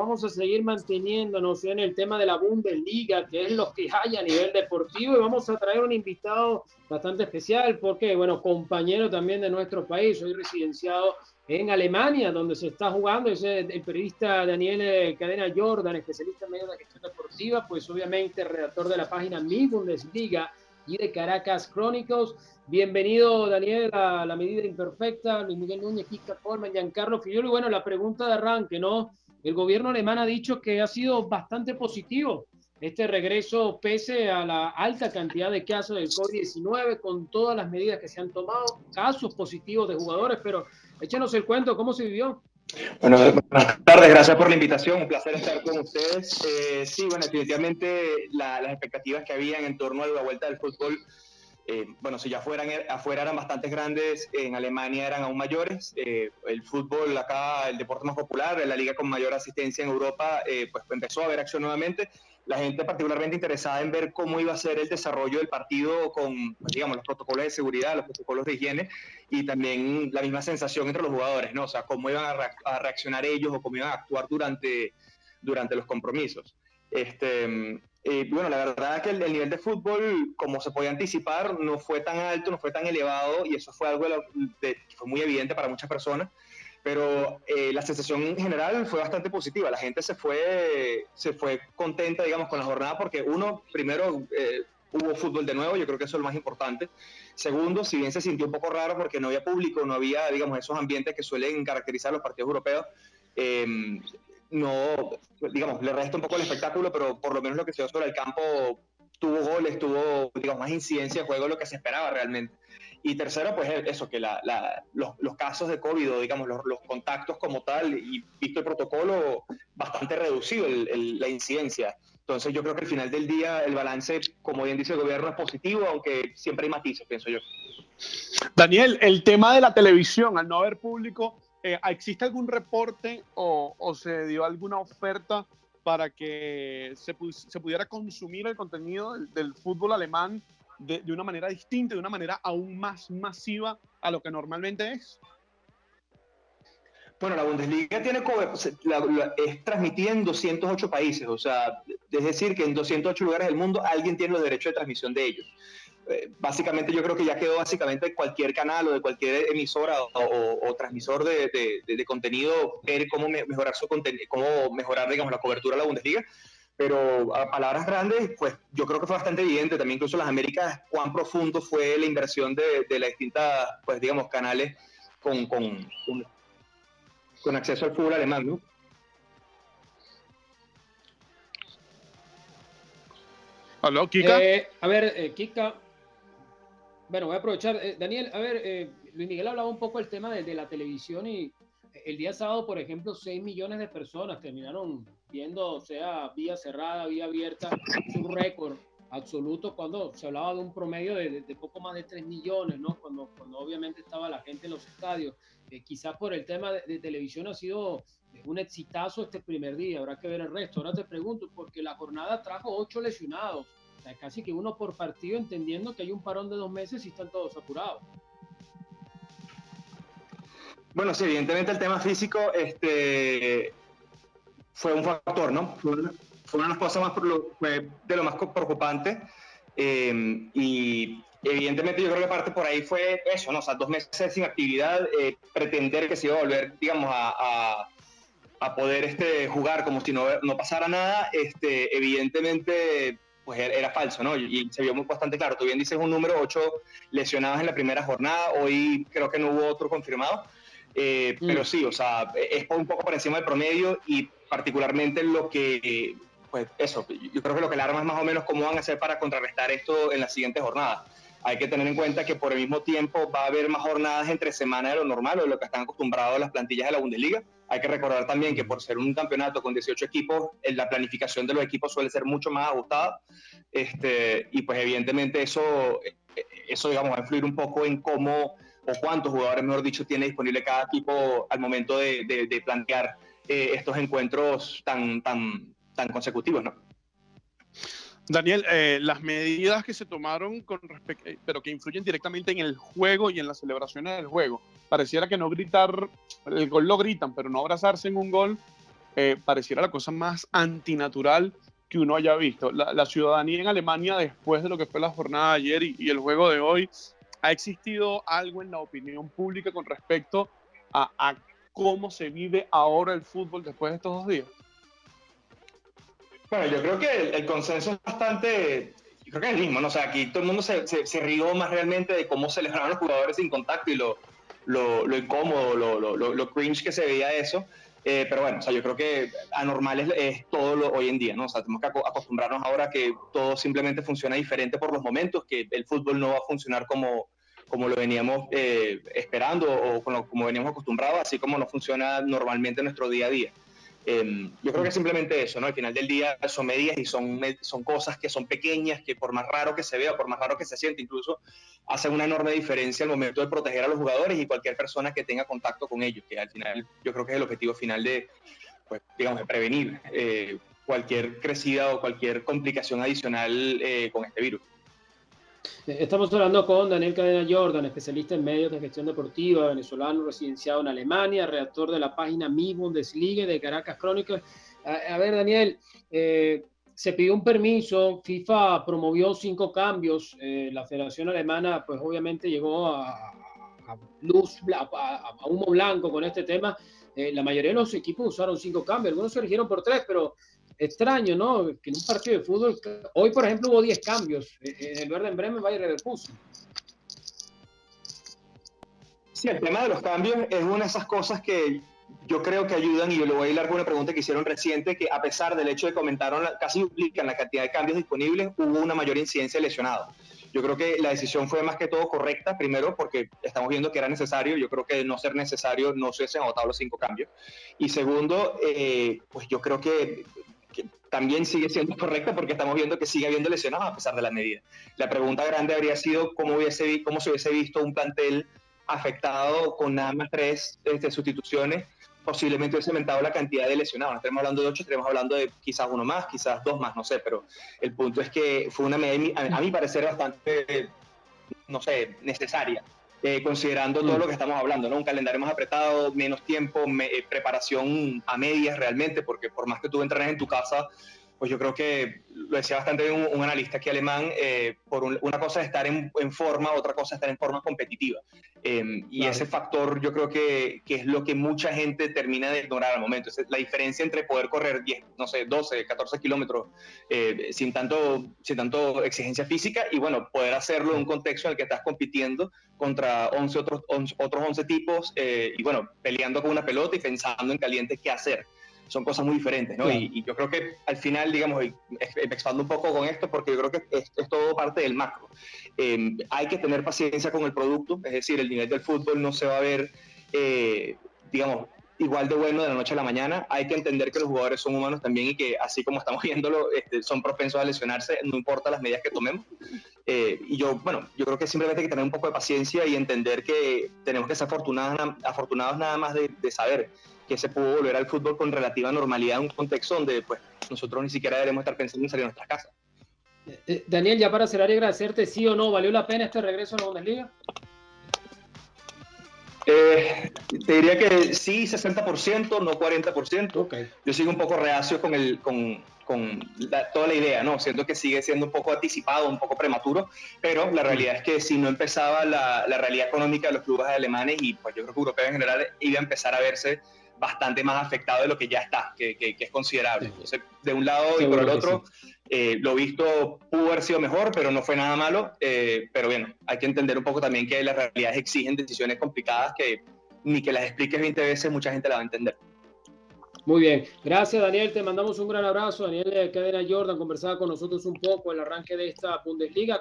vamos a seguir manteniéndonos en el tema de la Bundesliga, que es lo que hay a nivel deportivo, y vamos a traer un invitado bastante especial, porque, bueno, compañero también de nuestro país, soy residenciado en Alemania, donde se está jugando, es el periodista Daniel Cadena Jordan, especialista en medios de gestión deportiva, pues obviamente redactor de la página Mi Bundesliga y de Caracas Chronicles. Bienvenido, Daniel, a La Medida Imperfecta, Luis Miguel Núñez, Kika Colman, Giancarlo Figlioli. Bueno, la pregunta de arranque, ¿no? El gobierno alemán ha dicho que ha sido bastante positivo este regreso, pese a la alta cantidad de casos del COVID-19, con todas las medidas que se han tomado, casos positivos de jugadores, pero échenos el cuento, ¿cómo se vivió? Bueno, buenas tardes, gracias por la invitación, un placer estar con ustedes. Sí, bueno, definitivamente las expectativas que habían en torno a la vuelta del fútbol, bueno, si ya afuera eran bastante grandes, en Alemania eran aún mayores. El fútbol acá, el deporte más popular, la liga con mayor asistencia en Europa, pues empezó a ver acción nuevamente. La gente particularmente interesada en ver cómo iba a ser el desarrollo del partido con, pues, digamos, los protocolos de seguridad, los protocolos de higiene y también la misma sensación entre los jugadores, ¿no? O sea, cómo iban a reaccionar ellos o cómo iban a actuar durante los compromisos. Bueno, la verdad es que el nivel de fútbol, como se podía anticipar, no fue tan alto, no fue tan elevado, y eso fue algo que fue muy evidente para muchas personas, pero la sensación en general fue bastante positiva. La gente se fue contenta, digamos, con la jornada, porque primero, hubo fútbol de nuevo, yo creo que eso es lo más importante. Segundo, si bien se sintió un poco raro porque no había público, no había, digamos, esos ambientes que suelen caracterizar los partidos europeos, no, digamos, le resta un poco el espectáculo, pero por lo menos lo que se dio sobre el campo tuvo goles, tuvo, digamos, más incidencia de juego de lo que se esperaba realmente. Y tercero, pues eso, que los casos de COVID, o digamos, los contactos como tal, y visto el protocolo, bastante reducido la incidencia. Entonces yo creo que al final del día el balance, como bien dice el gobierno, es positivo, aunque siempre hay matices, pienso yo. Daniel, el tema de la televisión, al no haber público, ¿existe algún reporte o se dio alguna oferta para que se pudiera consumir el contenido del fútbol alemán de una manera distinta, de una manera aún más masiva a lo que normalmente es? Bueno, la Bundesliga es transmitida en 208 países, o sea, es decir, que en 208 lugares del mundo alguien tiene los derechos de transmisión de ellos. Básicamente yo creo que ya quedó básicamente cualquier canal o de cualquier emisora o transmisor de contenido ver cómo mejorar su contenido, cómo mejorar, digamos, la cobertura de la Bundesliga. Pero a palabras grandes, pues yo creo que fue bastante evidente también, incluso en las Américas, cuán profundo fue la inversión de las distintas, pues digamos, canales con acceso al fútbol alemán, ¿no? ¿Aló, Kika? A ver, Kika. Bueno, voy a aprovechar. Daniel, a ver, Luis Miguel hablaba un poco del tema de la televisión, y el día sábado, por ejemplo, 6 millones de personas terminaron viendo, o sea, vía cerrada, vía abierta. Es un récord absoluto cuando se hablaba de un promedio de poco más de 3 millones, ¿no? Cuando obviamente estaba la gente en los estadios. Quizás por el tema de televisión ha sido un exitazo este primer día, habrá que ver el resto. Ahora te pregunto, porque la jornada trajo 8 lesionados, o sea, casi que uno por partido, entendiendo que hay un parón de 2 meses y están todos apurados. Bueno, sí, evidentemente el tema físico fue un factor, ¿no? Fue una de las cosas fue de lo más preocupante. Y evidentemente yo creo que parte por ahí fue eso, ¿no? O sea, 2 meses sin actividad, pretender que se iba a volver, digamos, a poder jugar como si no pasara nada, evidentemente pues era falso, ¿no? Y se vio bastante claro. Tú bien dices un número, 8 lesionados en la primera jornada, hoy creo que no hubo otro confirmado, pero sí, o sea, es un poco por encima del promedio, y particularmente lo que, pues eso, yo creo que lo que alarma es más o menos cómo van a hacer para contrarrestar esto en la siguiente jornada. Hay que tener en cuenta que por el mismo tiempo va a haber más jornadas entre semana de lo normal o de lo que están acostumbrados las plantillas de la Bundesliga. Hay que recordar también que por ser un campeonato con 18 equipos, la planificación de los equipos suele ser mucho más ajustada, y pues evidentemente eso, digamos, va a influir un poco en cómo o cuántos jugadores, mejor dicho, tiene disponible cada equipo al momento de plantear estos encuentros tan consecutivos, ¿no? Daniel, las medidas que se tomaron pero que influyen directamente en el juego y en las celebraciones del juego. Pareciera que no gritar, el gol lo gritan, pero no abrazarse en un gol, pareciera la cosa más antinatural que uno haya visto. La ciudadanía en Alemania, después de lo que fue la jornada de ayer y el juego de hoy, ¿ha existido algo en la opinión pública con respecto a cómo se vive ahora el fútbol después de estos 2 días? Bueno, yo creo que el consenso es bastante, yo creo que es el mismo, ¿no? O sea, aquí todo el mundo se rió más realmente de cómo celebraban los jugadores sin contacto y lo incómodo, lo cringe que se veía eso. Pero bueno, o sea, yo creo que anormal es todo hoy en día, ¿no? O sea, tenemos que acostumbrarnos ahora a que todo simplemente funciona diferente por los momentos, que el fútbol no va a funcionar como lo veníamos esperando o como veníamos acostumbrados, así como no funciona normalmente en nuestro día a día. Yo creo que simplemente eso, ¿no? Al final del día son medidas y son cosas que son pequeñas, que por más raro que se vea, por más raro que se siente, incluso hacen una enorme diferencia al momento de proteger a los jugadores y cualquier persona que tenga contacto con ellos, que al final yo creo que es el objetivo final de, pues, digamos, de prevenir cualquier crecida o cualquier complicación adicional con este virus. Estamos hablando con Daniel Cadena Jordan, especialista en medios de gestión deportiva, venezolano, residenciado en Alemania, redactor de la página Mi Bundesliga de Caracas Crónicas. A ver, Daniel, se pidió un permiso, FIFA promovió 5 cambios, la Federación Alemana pues obviamente llegó a luz, a humo blanco con este tema. La mayoría de los equipos usaron 5 cambios, algunos se eligieron por 3, pero extraño, ¿no? Que en un partido de fútbol, hoy por ejemplo hubo 10 cambios en el Werder Bremen, Bayer Leverkusen. Sí, el tema de los cambios es una de esas cosas que yo creo que ayudan, y yo le voy a hilar con una pregunta que hicieron reciente, que a pesar del hecho de que comentaron casi duplican la cantidad de cambios disponibles, hubo una mayor incidencia de lesionados. Yo creo que la decisión fue más que todo correcta, primero porque estamos viendo que era necesario, yo creo que de no ser necesario no se hubiesen agotado los 5 cambios, y segundo, pues yo creo que también sigue siendo correcta porque estamos viendo que sigue habiendo lesionados a pesar de la medida. La pregunta grande habría sido cómo se hubiese visto un plantel afectado con nada más 3 sustituciones, posiblemente hubiese aumentado la cantidad de lesionados. No estaremos hablando de 8, estaremos hablando de quizás 1 más, quizás 2 más, no sé, pero el punto es que fue una medida, a mi parecer, bastante, no sé, necesaria. Considerando todo lo que estamos hablando, ¿no? Un calendario más apretado, menos tiempo, preparación a medias realmente, porque por más que tú entrenes en tu casa, pues yo creo que lo decía bastante bien un analista aquí alemán, una cosa es estar en forma, otra cosa es estar en forma competitiva. Y claro, ese factor yo creo que es lo que mucha gente termina de ignorar al momento. Es la diferencia entre poder correr 10, no sé, 12, 14 kilómetros sin tanto exigencia física y, bueno, poder hacerlo en un contexto en el que estás compitiendo contra otros 11 tipos y, bueno, peleando con una pelota y pensando en caliente qué hacer. Son cosas muy diferentes, ¿no? Claro. Y yo creo que al final, digamos, me expando un poco con esto porque yo creo que es todo parte del macro. Hay que tener paciencia con el producto, es decir, el nivel del fútbol no se va a ver, digamos, igual de bueno de la noche a la mañana. Hay que entender que los jugadores son humanos también y que así como estamos viéndolo, son propensos a lesionarse, no importa las medidas que tomemos. Y yo creo que simplemente hay que tener un poco de paciencia y entender que tenemos que ser afortunados nada más de saber que se pudo volver al fútbol con relativa normalidad en un contexto donde pues nosotros ni siquiera debemos estar pensando en salir de nuestras casas. Daniel, ya para cerrar y agradecerte, ¿sí o no valió la pena este regreso a la Bundesliga? Te diría que sí, 60%, no 40%. Okay. Yo sigo un poco reacio con toda la idea, ¿no? Siento que sigue siendo un poco anticipado, un poco prematuro, pero la realidad es que si no empezaba la realidad económica de los clubes alemanes y pues yo creo que europeos en general, iba a empezar a verse bastante más afectado de lo que ya está, que es considerable. Entonces, de un lado y por el otro, lo visto pudo haber sido mejor, pero no fue nada malo. Pero bueno, hay que entender un poco también que las realidades exigen decisiones complicadas que ni que las expliques 20 veces mucha gente la va a entender. Muy bien, gracias Daniel, te mandamos un gran abrazo. Daniel Cadena Jordan conversaba con nosotros un poco el arranque de esta Bundesliga.